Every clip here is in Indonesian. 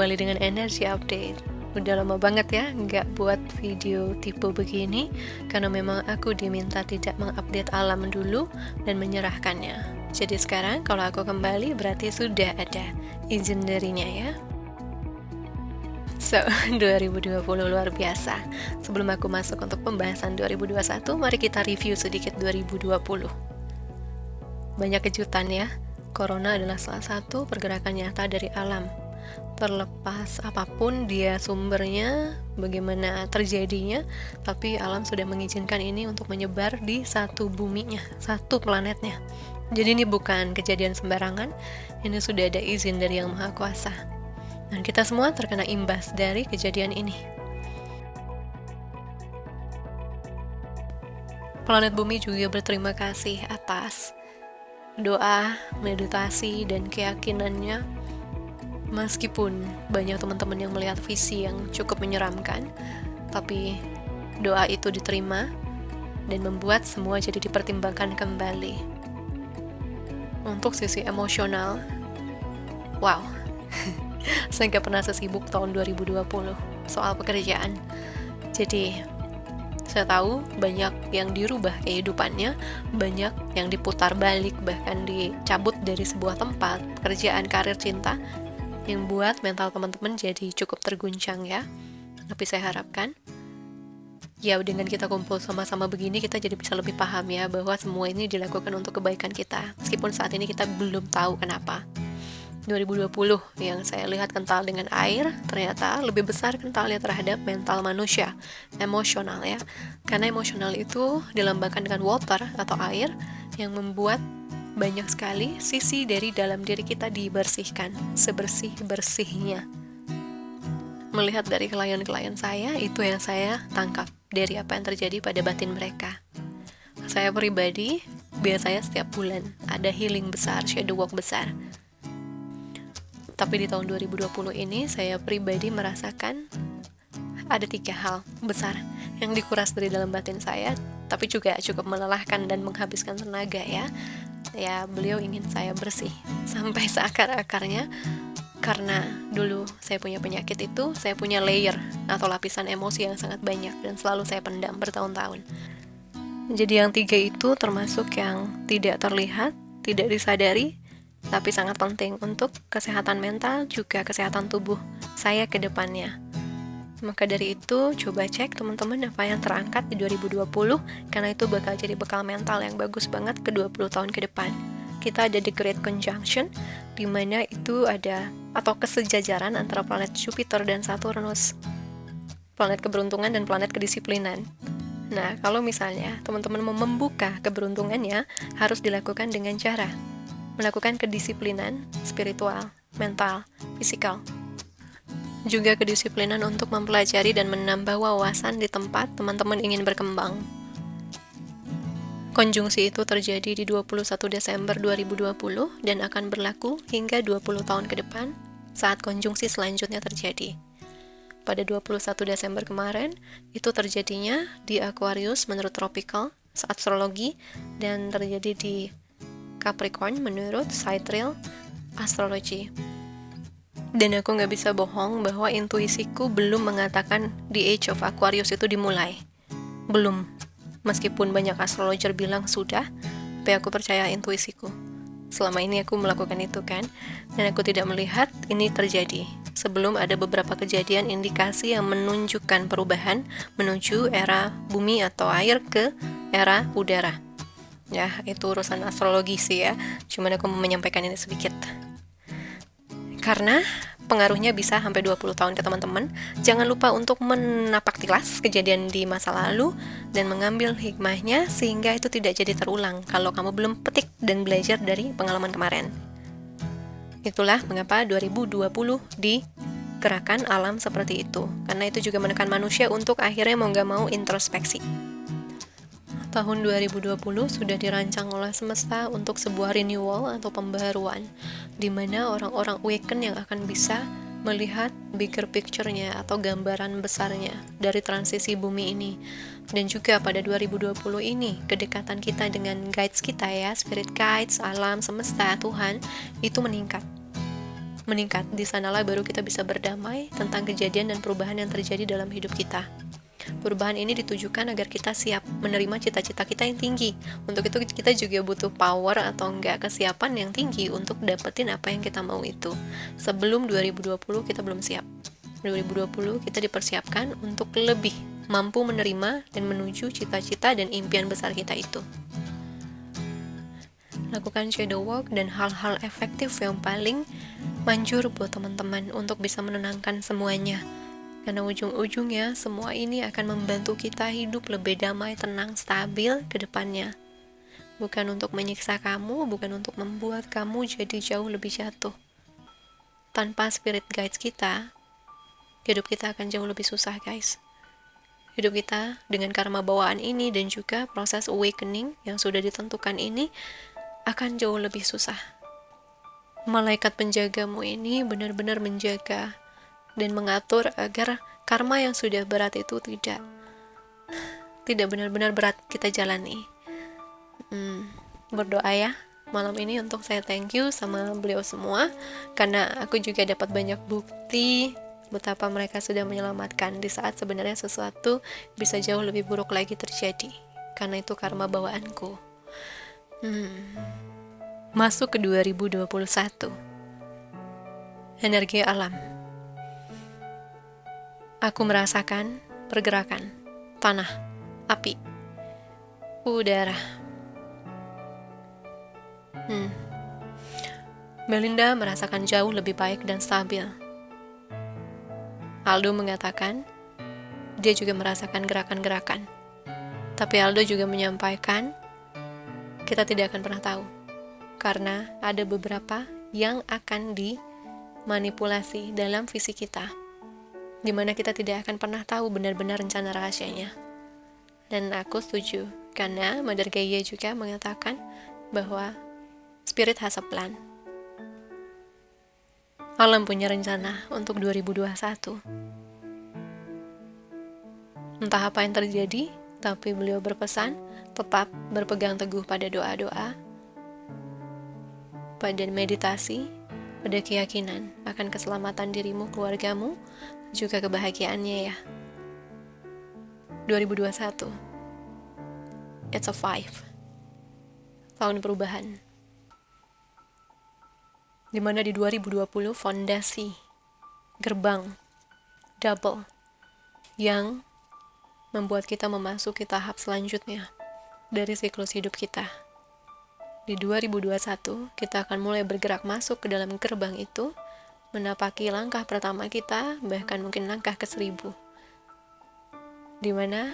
kembali dengan energi update. Udah lama banget ya nggak buat video tipe begini, karena memang aku diminta tidak mengupdate alam dulu dan menyerahkannya. Jadi sekarang kalau aku kembali berarti sudah ada izin darinya ya. So, 2020 luar biasa. Sebelum aku masuk untuk pembahasan 2021, mari kita review sedikit 2020. Banyak kejutan ya. Corona adalah salah satu pergerakan nyata dari alam. Terlepas apapun dia sumbernya, bagaimana terjadinya, tapi alam sudah mengizinkan ini untuk menyebar di satu buminya, satu planetnya. Jadi ini bukan kejadian sembarangan, ini sudah ada izin dari Yang Maha Kuasa. Dan kita semua terkena imbas dari kejadian ini. Planet bumi juga berterima kasih atas doa, meditasi, dan keyakinannya. Meskipun banyak teman-teman yang melihat visi yang cukup menyeramkan, tapi doa itu diterima dan membuat semua jadi dipertimbangkan kembali. Untuk sisi emosional, wow, saya nggak pernah sesibuk tahun 2020 soal pekerjaan. Jadi saya tahu banyak yang dirubah kehidupannya, banyak yang diputar balik, bahkan dicabut dari sebuah tempat, pekerjaan, karir, cinta, yang buat mental teman-teman jadi cukup terguncang ya. Tapi saya harapkan, ya dengan kita kumpul sama-sama begini, kita jadi bisa lebih paham ya, bahwa semua ini dilakukan untuk kebaikan kita, meskipun saat ini kita belum tahu kenapa. 2020 yang saya lihat kental dengan air, ternyata lebih besar kentalnya terhadap mental manusia, emosional ya. Karena emosional itu dilambangkan dengan water atau air, yang membuat banyak sekali sisi dari dalam diri kita dibersihkan, sebersih-bersihnya. Melihat dari klien-klien saya, itu yang saya tangkap dari apa yang terjadi pada batin mereka. Saya pribadi, biasanya setiap bulan ada healing besar, shadow work besar. Tapi di tahun 2020 ini, saya pribadi merasakan ada 3 hal besar yang dikuras dari dalam batin saya, tapi juga cukup melelahkan dan menghabiskan tenaga ya. Ya, beliau ingin saya bersih sampai seakar-akarnya, karena dulu saya punya penyakit itu, saya punya layer atau lapisan emosi yang sangat banyak dan selalu saya pendam bertahun-tahun. Jadi yang 3 itu termasuk yang tidak terlihat, tidak disadari, tapi sangat penting untuk kesehatan mental juga kesehatan tubuh saya ke depannya. Maka dari itu, coba cek teman-teman apa yang terangkat di 2020, karena itu bakal jadi bekal mental yang bagus banget ke 20 tahun ke depan. Kita ada di Great Conjunction, di mana itu ada atau kesejajaran antara planet Jupiter dan Saturnus, planet keberuntungan dan planet kedisiplinan. Nah, kalau misalnya teman-teman mau membuka keberuntungannya, harus dilakukan dengan cara melakukan kedisiplinan spiritual, mental, fisikal. Juga kedisiplinan untuk mempelajari dan menambah wawasan di tempat teman-teman ingin berkembang. Konjungsi itu terjadi di 21 Desember 2020 dan akan berlaku hingga 20 tahun ke depan saat konjungsi selanjutnya terjadi. Pada 21 Desember kemarin, itu terjadinya di Aquarius menurut tropical, astrologi, dan terjadi di Capricorn menurut sidereal astrology. Dan aku nggak bisa bohong bahwa intuisiku belum mengatakan the age of Aquarius itu dimulai. Belum. Meskipun banyak astrologer bilang sudah, tapi aku percaya intuisiku. Selama ini aku melakukan itu kan, dan aku tidak melihat ini terjadi sebelum ada beberapa kejadian indikasi yang menunjukkan perubahan menuju era bumi atau air ke era udara. Ya, itu urusan astrologi sih ya. Cuman aku mau menyampaikan ini sedikit. Karena pengaruhnya bisa sampai 20 tahun ke teman-teman. Jangan lupa untuk menapak tilas kejadian di masa lalu dan mengambil hikmahnya sehingga itu tidak jadi terulang kalau kamu belum petik dan belajar dari pengalaman kemarin. Itulah mengapa 2020 digerakkan alam seperti itu. Karena itu juga menekan manusia untuk akhirnya mau gak mau introspeksi. Tahun 2020 sudah dirancang oleh semesta untuk sebuah renewal atau pembaharuan, di mana orang-orang awaken yang akan bisa melihat bigger picture-nya atau gambaran besarnya dari transisi bumi ini. Dan juga pada 2020 ini, kedekatan kita dengan guides kita ya, spirit guides, alam, semesta, Tuhan, itu meningkat. meningkat. Di sanalah baru kita bisa berdamai tentang kejadian dan perubahan yang terjadi dalam hidup kita. Perubahan ini ditujukan agar kita siap menerima cita-cita kita yang tinggi. Untuk itu kita juga butuh power atau enggak kesiapan yang tinggi untuk dapetin apa yang kita mau itu. Sebelum 2020 kita belum siap. 2020 kita dipersiapkan untuk lebih mampu menerima dan menuju cita-cita dan impian besar kita itu. Lakukan shadow work dan hal-hal efektif yang paling manjur buat teman-teman untuk bisa menenangkan semuanya. Karena ujung-ujungnya semua ini akan membantu kita hidup lebih damai, tenang, stabil ke depannya. Bukan untuk menyiksa kamu, bukan untuk membuat kamu jadi jauh lebih jatuh. Tanpa spirit guides kita, hidup kita akan jauh lebih susah, guys. Hidup kita dengan karma bawaan ini dan juga proses awakening yang sudah ditentukan ini akan jauh lebih susah. Malaikat penjagamu ini benar-benar menjaga dan mengatur agar karma yang sudah berat itu tidak benar-benar berat kita jalani. Berdoa ya malam ini untuk saya thank you sama beliau semua, karena aku juga dapat banyak bukti betapa mereka sudah menyelamatkan di saat sebenarnya sesuatu bisa jauh lebih buruk lagi terjadi, karena itu karma bawaanku. Masuk ke 2021. Energi alam. Aku merasakan pergerakan tanah, api, udara. Melinda merasakan jauh lebih baik dan stabil. Aldo mengatakan dia juga merasakan gerakan-gerakan. Tapi Aldo juga menyampaikan kita tidak akan pernah tahu, karena ada beberapa yang akan dimanipulasi dalam visi kita, di mana kita tidak akan pernah tahu benar-benar rencana rahasianya. Dan aku setuju, karena Mother Gaia juga mengatakan bahwa spirit has a plan. Alam punya rencana untuk 2021. Entah apa yang terjadi, tapi beliau berpesan tetap berpegang teguh pada doa-doa, pada meditasi, pada keyakinan akan keselamatan dirimu, keluargamu, juga kebahagiaannya ya. 2021 It's a 5 tahun perubahan, dimana di 2020 fondasi gerbang double yang membuat kita memasuki tahap selanjutnya dari siklus hidup kita. Di 2021 kita akan mulai bergerak masuk ke dalam gerbang itu, menapaki langkah pertama kita, bahkan mungkin langkah ke-1000, di mana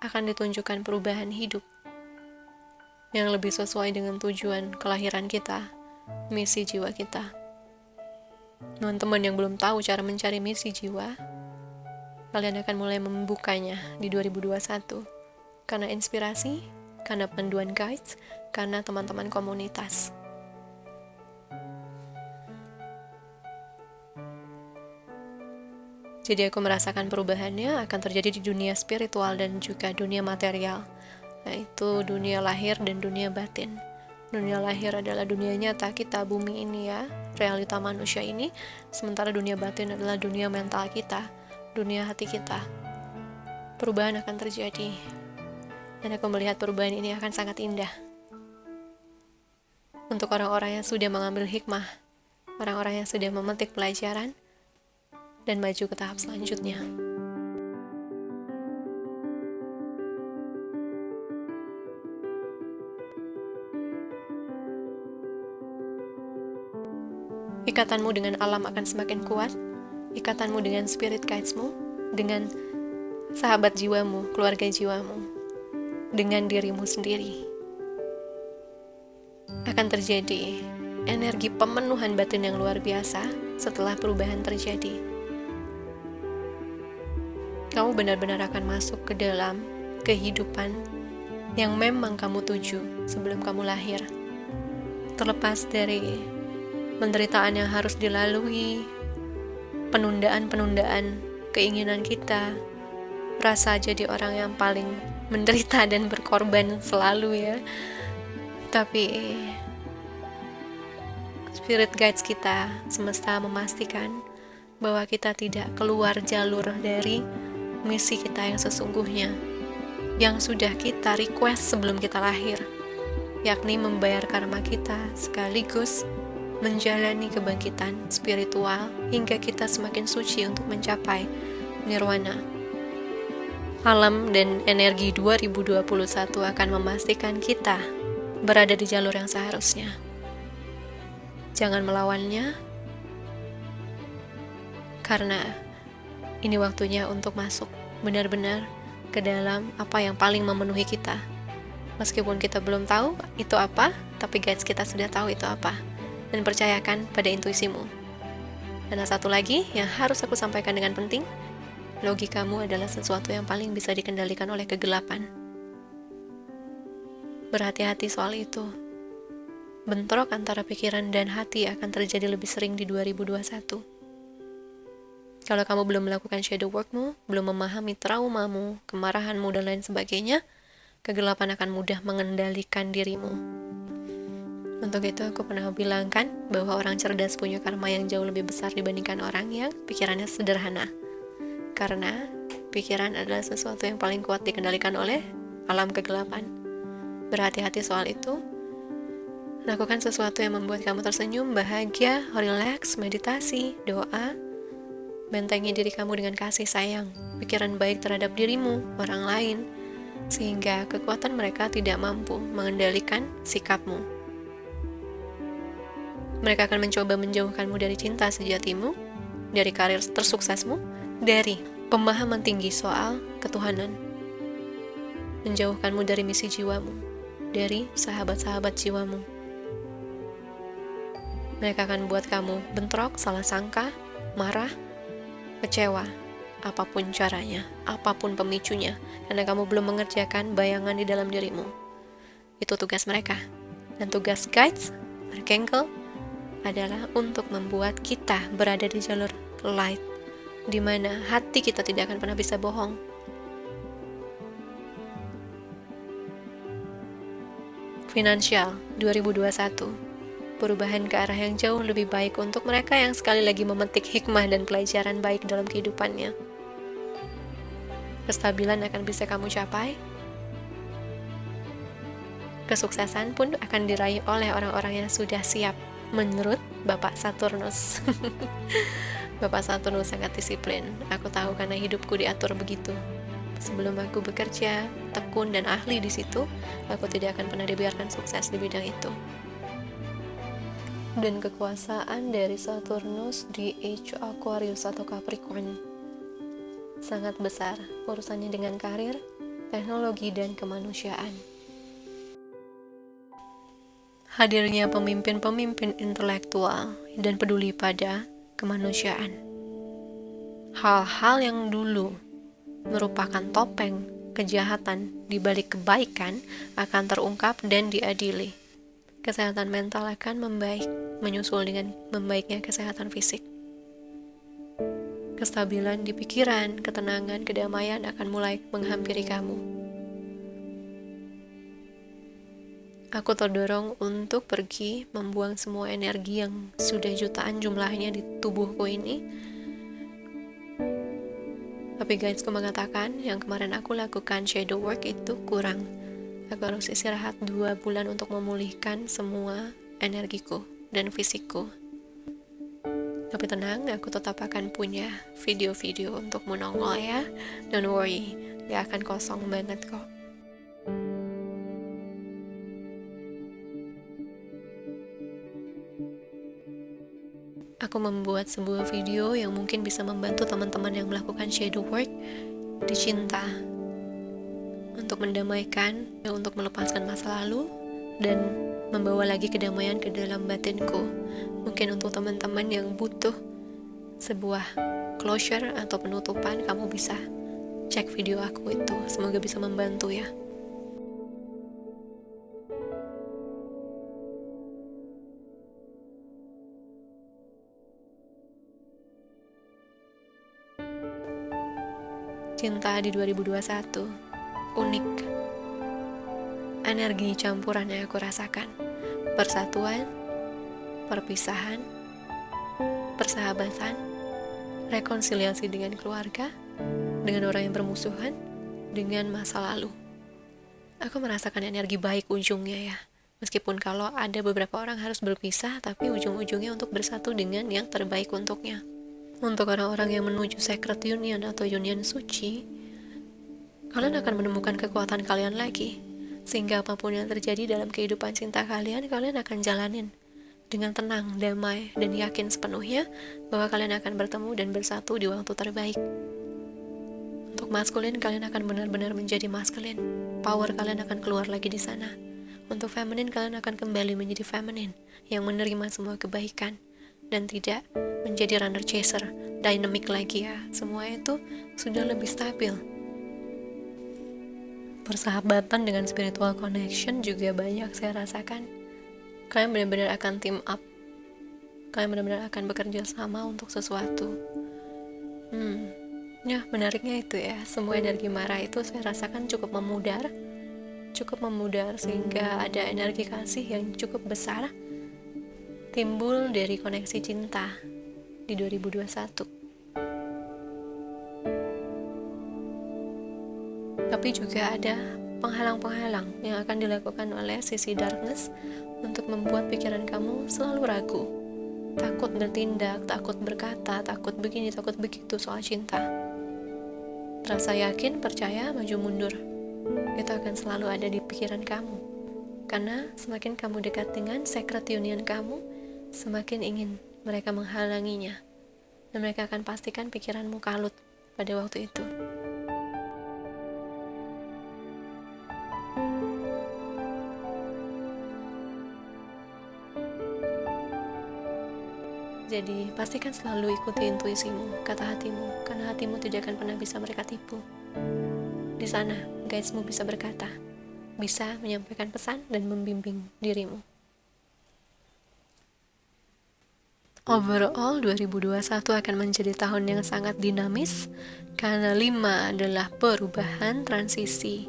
akan ditunjukkan perubahan hidup yang lebih sesuai dengan tujuan kelahiran kita, misi jiwa kita. Teman-teman yang belum tahu cara mencari misi jiwa, kalian akan mulai membukanya di 2021 karena inspirasi, karena panduan guides, karena teman-teman komunitas. Jadi aku merasakan perubahannya akan terjadi di dunia spiritual dan juga dunia material, yaitu dunia lahir dan dunia batin. Dunia lahir adalah dunia nyata kita, bumi ini ya, realita manusia ini. Sementara dunia batin adalah dunia mental kita, dunia hati kita. Perubahan akan terjadi, dan aku melihat perubahan ini akan sangat indah. Untuk orang-orang yang sudah mengambil hikmah, orang-orang yang sudah memetik pelajaran, dan maju ke tahap selanjutnya. Ikatanmu dengan alam akan semakin kuat, ikatanmu dengan spirit guidesmu, dengan sahabat jiwamu, keluarga jiwamu, dengan dirimu sendiri. Akan terjadi energi pemenuhan batin yang luar biasa setelah perubahan terjadi. Kamu benar-benar akan masuk ke dalam kehidupan yang memang kamu tuju sebelum kamu lahir. Terlepas dari penderitaan yang harus dilalui, penundaan-penundaan keinginan kita, rasa jadi orang yang paling menderita dan berkorban selalu ya. Tapi Spirit guides kita, semesta memastikan bahwa kita tidak keluar jalur dari misi kita yang sesungguhnya, yang sudah kita request sebelum kita lahir, yakni membayar karma kita sekaligus menjalani kebangkitan spiritual hingga kita semakin suci untuk mencapai nirwana. Alam dan energi 2021 akan memastikan kita berada di jalur yang seharusnya. Jangan melawannya, karena ini waktunya untuk masuk benar-benar ke dalam apa yang paling memenuhi kita. Meskipun kita belum tahu itu apa, tapi guides kita sudah tahu itu apa. Dan percayakan pada intuisimu. Dan satu lagi yang harus aku sampaikan dengan penting, logikamu adalah sesuatu yang paling bisa dikendalikan oleh kegelapan. Berhati-hati soal itu. Bentrok antara pikiran dan hati akan terjadi lebih sering di 2021. Kalau kamu belum melakukan shadow workmu, belum memahami traumamu, kemarahanmu, dan lain sebagainya, kegelapan akan mudah mengendalikan dirimu. Untuk itu aku pernah bilangkan bahwa orang cerdas punya karma yang jauh lebih besar dibandingkan orang yang pikirannya sederhana. Karena pikiran adalah sesuatu yang paling kuat dikendalikan oleh alam kegelapan. Berhati-hati soal itu. Lakukan sesuatu yang membuat kamu tersenyum, bahagia, relax, meditasi, doa. Bentengi diri kamu dengan kasih sayang, pikiran baik terhadap dirimu, orang lain, sehingga kekuatan mereka tidak mampu mengendalikan sikapmu. Mereka akan mencoba menjauhkanmu dari cinta sejatimu, dari karir tersuksesmu, dari pemahaman tinggi soal ketuhanan, menjauhkanmu dari misi jiwamu, dari sahabat-sahabat jiwamu. Mereka akan buat kamu bentrok, salah sangka, marah, kecewa, apapun caranya, apapun pemicunya, karena kamu belum mengerjakan bayangan di dalam dirimu. Itu tugas mereka. Dan tugas guides, Archangel, adalah untuk membuat kita berada di jalur light, di mana hati kita tidak akan pernah bisa bohong. Finansial 2021, perubahan ke arah yang jauh lebih baik untuk mereka yang sekali lagi memetik hikmah dan pelajaran baik dalam kehidupannya. Kestabilan akan bisa kamu capai. Kesuksesan pun akan diraih oleh orang-orang yang sudah siap, menurut Bapak Saturnus. Bapak Saturnus sangat disiplin. Aku tahu karena hidupku diatur begitu. Sebelum aku bekerja, tekun dan ahli di situ, aku tidak akan pernah dibiarkan sukses di bidang itu. Dan kekuasaan dari Saturnus di Age Aquarius atau Capricorn sangat besar urusannya dengan karir, teknologi, dan kemanusiaan. Hadirnya pemimpin-pemimpin intelektual dan peduli pada kemanusiaan. Hal-hal yang dulu merupakan topeng kejahatan di balik kebaikan akan terungkap dan diadili. Kesehatan mental akan membaik, menyusul dengan membaiknya kesehatan fisik. Kestabilan di pikiran, ketenangan, kedamaian akan mulai menghampiri kamu. Aku terdorong untuk pergi membuang semua energi yang sudah jutaan jumlahnya di tubuhku ini. Tapi guidesku mengatakan yang kemarin aku lakukan shadow work itu kurang. Aku harus istirahat 2 bulan untuk memulihkan semua energiku dan fisikku. Tapi tenang, aku tetap akan punya video-video untuk menongol ya. Don't worry, gak akan kosong banget kok. Aku membuat sebuah video yang mungkin bisa membantu teman-teman yang melakukan shadow work di cinta, untuk mendamaikan, untuk melepaskan masa lalu, dan membawa lagi kedamaian ke dalam batinku. Mungkin untuk teman-teman yang butuh sebuah closure atau penutupan, kamu bisa cek video aku itu. Semoga bisa membantu ya. Cinta di 2021 unik. Energi campuran yang aku rasakan. Persatuan, perpisahan, persahabatan, rekonsiliasi dengan keluarga, dengan orang yang bermusuhan, dengan masa lalu. Aku merasakan energi baik ujungnya ya. Meskipun kalau ada beberapa orang harus berpisah, tapi ujung-ujungnya untuk bersatu dengan yang terbaik untuknya. Untuk orang-orang yang menuju sacred union atau union suci, kalian akan menemukan kekuatan kalian lagi. Sehingga apapun yang terjadi dalam kehidupan cinta kalian akan jalanin dengan tenang, damai, dan yakin sepenuhnya bahwa kalian akan bertemu dan bersatu di waktu terbaik. Untuk maskulin, kalian akan benar-benar menjadi maskulin. Power kalian akan keluar lagi di sana. Untuk feminin, kalian akan kembali menjadi feminin yang menerima semua kebaikan dan tidak menjadi runner chaser, dynamic lagi ya. Semua itu sudah lebih stabil. Persahabatan dengan spiritual connection juga banyak saya rasakan. Kalian benar-benar akan team up. Kalian benar-benar akan bekerja sama untuk sesuatu. Ya, menariknya itu ya. Semua energi marah itu saya rasakan cukup memudar sehingga ada energi kasih yang cukup besar timbul dari koneksi cinta di 2021. Tapi juga ada penghalang-penghalang yang akan dilakukan oleh sisi darkness untuk membuat pikiran kamu selalu ragu, takut bertindak, takut berkata, takut begini, takut begitu soal cinta. Rasa yakin, percaya, maju mundur itu akan selalu ada di pikiran kamu, karena semakin kamu dekat dengan sacred union kamu, semakin ingin mereka menghalanginya, dan mereka akan pastikan pikiranmu kalut pada waktu itu. Jadi pastikan selalu ikuti intuisimu, kata hatimu, karena hatimu tidak akan pernah bisa mereka tipu. Di sana, guidesmu bisa berkata, bisa menyampaikan pesan dan membimbing dirimu. Overall, 2021 akan menjadi tahun yang sangat dinamis, karena 5 adalah perubahan, transisi,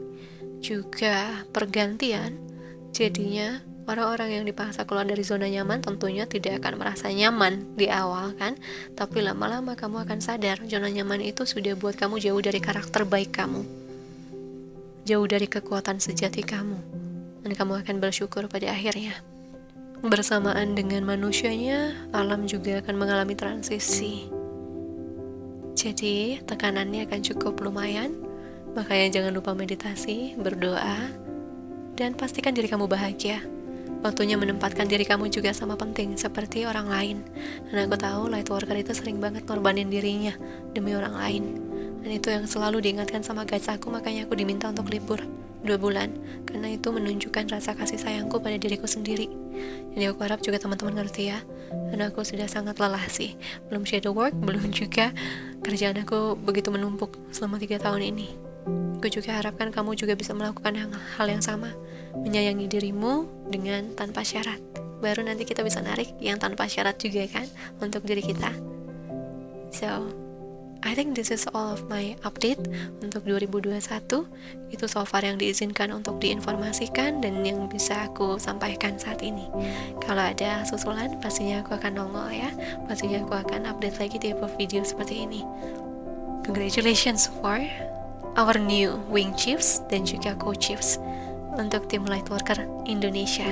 juga pergantian. Jadinya, orang-orang yang dipaksa keluar dari zona nyaman tentunya tidak akan merasa nyaman di awal kan, tapi lama-lama kamu akan sadar zona nyaman itu sudah buat kamu jauh dari karakter baik kamu, jauh dari kekuatan sejati kamu, dan kamu akan bersyukur pada akhirnya. Bersamaan dengan manusianya, alam juga akan mengalami transisi. Jadi tekanannya akan cukup lumayan, makanya jangan lupa meditasi, berdoa, dan pastikan diri kamu bahagia. Waktunya menempatkan diri kamu juga sama penting seperti orang lain. Dan aku tahu lightworker itu sering banget ngorbanin dirinya demi orang lain. Dan itu yang selalu diingatkan sama guides aku, makanya aku diminta untuk libur 2 bulan, karena itu menunjukkan rasa kasih sayangku pada diriku sendiri. Jadi aku harap juga teman-teman ngerti ya, karena aku sudah sangat lelah sih. Belum shadow work, belum juga kerjaan aku begitu menumpuk selama 3 tahun ini. Aku juga harapkan kamu juga bisa melakukan hal yang sama, menyayangi dirimu dengan tanpa syarat. Baru nanti kita bisa narik yang tanpa syarat juga kan, untuk diri kita. So, I think this is all of my update untuk 2021. Itu so far yang diizinkan untuk diinformasikan dan yang bisa aku sampaikan saat ini. Kalau ada susulan, pastinya aku akan nongol ya. Pastinya aku akan update lagi di video seperti ini. Congratulations for our new wing chiefs dan juga co-chiefs untuk tim Lightworker Indonesia.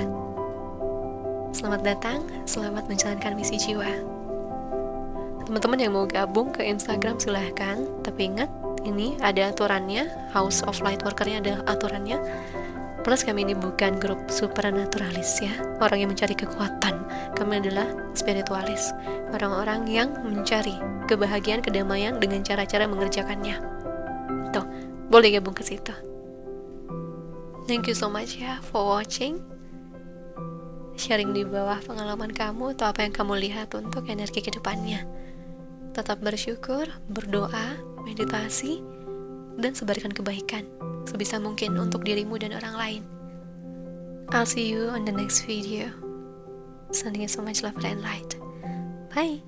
Selamat datang, selamat menjalankan misi jiwa. Teman-teman yang mau gabung ke Instagram silahkan, tapi ingat ini ada aturannya, House of Lightworker-nya ada aturannya. Plus kami ini bukan grup supernaturalis ya, orang yang mencari kekuatan. Kami adalah spiritualis, orang-orang yang mencari kebahagiaan, kedamaian dengan cara-cara mengerjakannya. Tuh, boleh gabung ke situ. Thank you so much ya for watching. Sharing di bawah pengalaman kamu atau apa yang kamu lihat untuk energi kedepannya. Tetap bersyukur, berdoa, meditasi, dan sebarkan kebaikan sebisa mungkin untuk dirimu dan orang lain. I'll see you on the next video. Sending you so much love and light. Bye.